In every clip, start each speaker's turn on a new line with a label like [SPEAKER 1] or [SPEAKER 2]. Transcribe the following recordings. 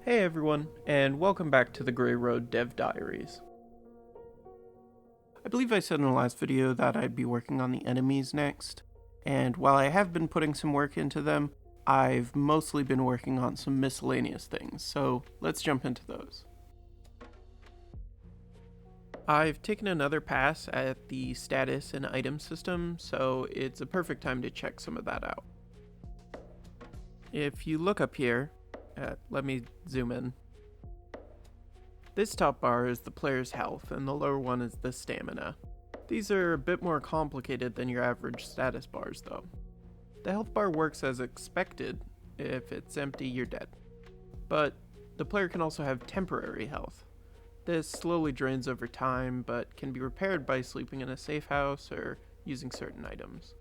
[SPEAKER 1] Hey everyone, and welcome back to the Grey Road Dev Diaries. I believe I said in the last video that I'd be working on the enemies next, and while I have been putting some work into them, I've mostly been working on some miscellaneous things, so let's jump into those. I've taken another pass at the status and item system, so it's a perfect time to check some of that out. If you look up here, let me zoom in. This top bar is the player's health, and the lower one is the stamina. These are a bit more complicated than your average status bars though. The health bar works as expected. If it's empty, you're dead. But the player can also have temporary health. This slowly drains over time, but can be repaired by sleeping in a safe house or using certain items.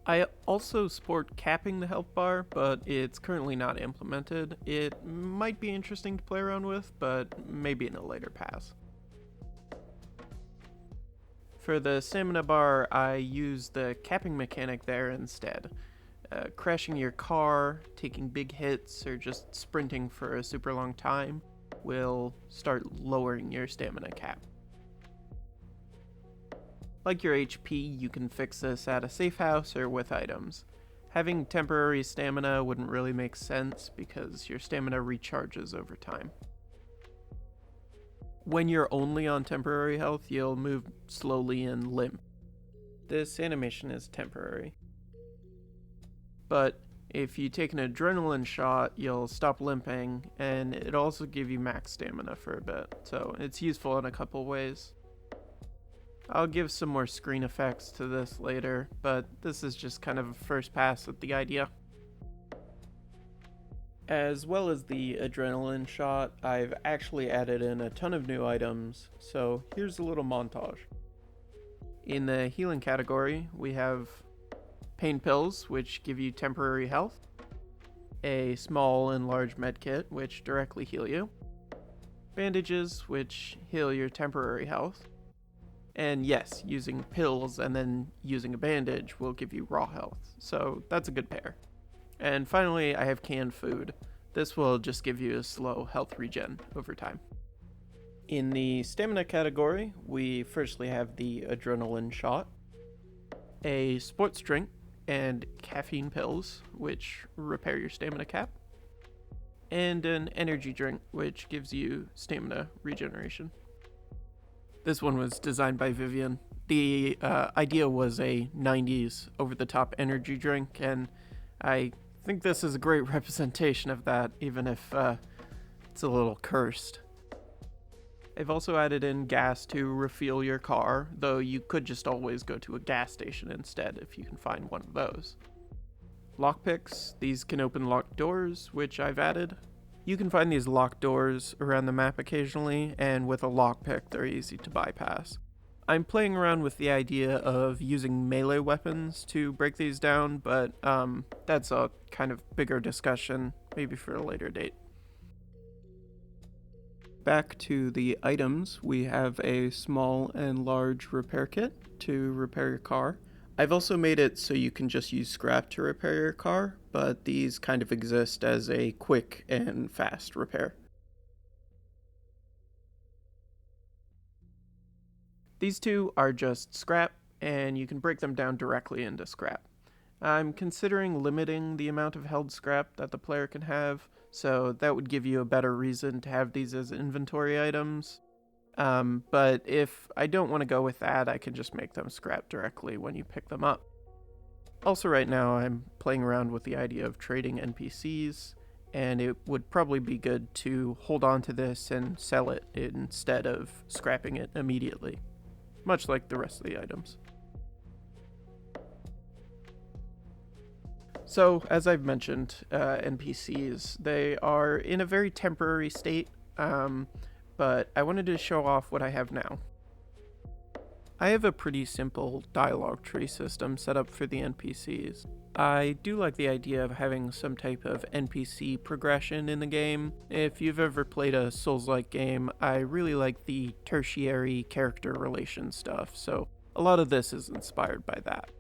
[SPEAKER 1] I also support capping the health bar, but it's currently not implemented. It might be interesting to play around with, but maybe in a later pass. For the stamina bar, I use the capping mechanic there instead. Crashing your car, taking big hits, or just sprinting for a super long time will start lowering your stamina cap. Like your HP, you can fix this at a safe house or with items. Having temporary stamina wouldn't really make sense because your stamina recharges over time. When you're only on temporary health, you'll move slowly and limp. This animation is temporary. But if you take an adrenaline shot, you'll stop limping, and it'll also give you max stamina for a bit, so it's useful in a couple ways. I'll give some more screen effects to this later, but this is just kind of a first pass at the idea. As well as the adrenaline shot, I've actually added in a ton of new items, so here's a little montage. In the healing category, we have pain pills, which give you temporary health, a small and large medkit, which directly heal you, bandages, which heal your temporary health, and yes, using pills and then using a bandage will give you raw health, so that's a good pair. And finally, I have canned food. This will just give you a slow health regen over time. In the stamina category, we firstly have the adrenaline shot, a sports drink, and caffeine pills, which repair your stamina cap, and an energy drink, which gives you stamina regeneration. This one was designed by Vivian. The idea was a 90s over-the-top energy drink, and I think this is a great representation of that, even if it's a little cursed. I've also added in gas to refuel your car, though you could just always go to a gas station instead if you can find one of those. Lockpicks, these can open locked doors, which I've added. You can find these locked doors around the map occasionally, and with a lockpick they're easy to bypass. I'm playing around with the idea of using melee weapons to break these down, but that's a kind of bigger discussion, maybe for a later date. Back to the items, we have a small and large repair kit to repair your car. I've also made it so you can just use scrap to repair your car, but these kind of exist as a quick and fast repair. These two are just scrap, and you can break them down directly into scrap. I'm considering limiting the amount of held scrap that the player can have, so that would give you a better reason to have these as inventory items. But if I don't want to go with that, I can just make them scrap directly when you pick them up. Also right now I'm playing around with the idea of trading NPCs, and it would probably be good to hold on to this and sell it instead of scrapping it immediately, much like the rest of the items. So, as I've mentioned, NPCs, they are in a very temporary state, but I wanted to show off what I have now. I have a pretty simple dialogue tree system set up for the NPCs. I do like the idea of having some type of NPC progression in the game. If you've ever played a Souls-like game, I really like the tertiary character relation stuff, so a lot of this is inspired by that.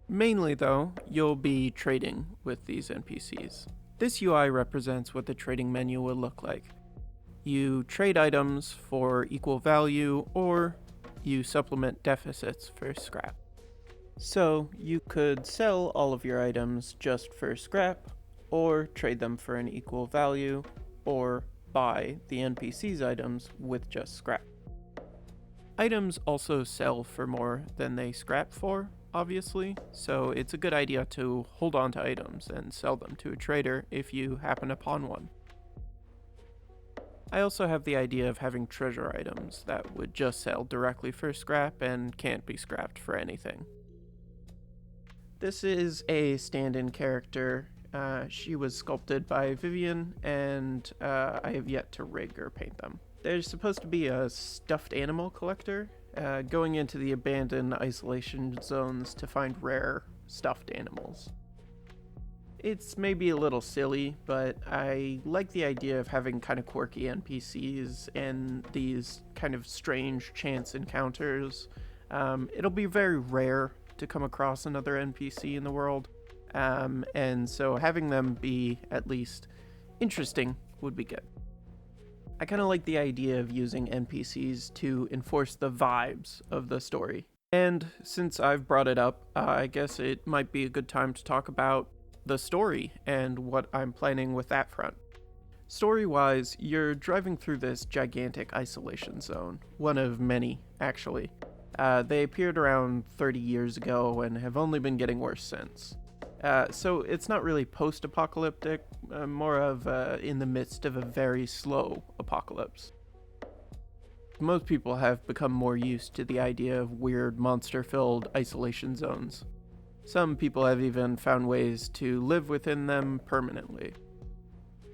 [SPEAKER 1] Mainly though, you'll be trading with these NPCs. This UI represents what the trading menu would look like. You trade items for equal value, or you supplement deficits for scrap. So you could sell all of your items just for scrap, or trade them for an equal value, or buy the NPC's items with just scrap. Items also sell for more than they scrap for, obviously, so it's a good idea to hold on to items and sell them to a trader if you happen upon one. I also have the idea of having treasure items that would just sell directly for scrap and can't be scrapped for anything. This is a stand-in character. She was sculpted by Vivian, and I have yet to rig or paint them. There's supposed to be a stuffed animal collector going into the abandoned isolation zones to find rare stuffed animals. It's maybe a little silly, but I like the idea of having kind of quirky NPCs and these kind of strange chance encounters. It'll be very rare to come across another NPC in the world, and so having them be at least interesting would be good. I kind of like the idea of using NPCs to enforce the vibes of the story. And since I've brought it up, I guess it might be a good time to talk about the story and what I'm planning with that front. Story-wise, you're driving through this gigantic isolation zone, one of many, actually. They appeared around 30 years ago and have only been getting worse since. So it's not really post-apocalyptic, more of in the midst of a very slow apocalypse. Most people have become more used to the idea of weird monster-filled isolation zones. Some people have even found ways to live within them permanently.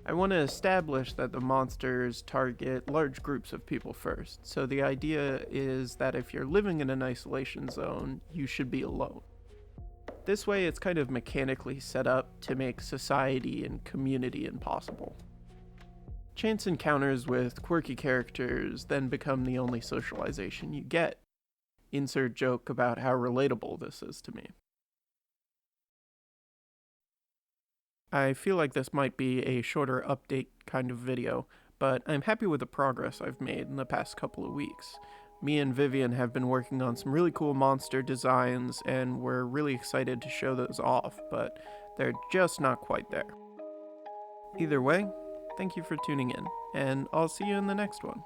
[SPEAKER 1] I want to establish that the monsters target large groups of people first, so the idea is that if you're living in an isolation zone, you should be alone. This way, it's kind of mechanically set up to make society and community impossible. Chance encounters with quirky characters then become the only socialization you get. Insert joke about how relatable this is to me. I feel like this might be a shorter update kind of video, but I'm happy with the progress I've made in the past couple of weeks. Me and Vivian have been working on some really cool monster designs, and we're really excited to show those off, but they're just not quite there. Either way, thank you for tuning in, and I'll see you in the next one.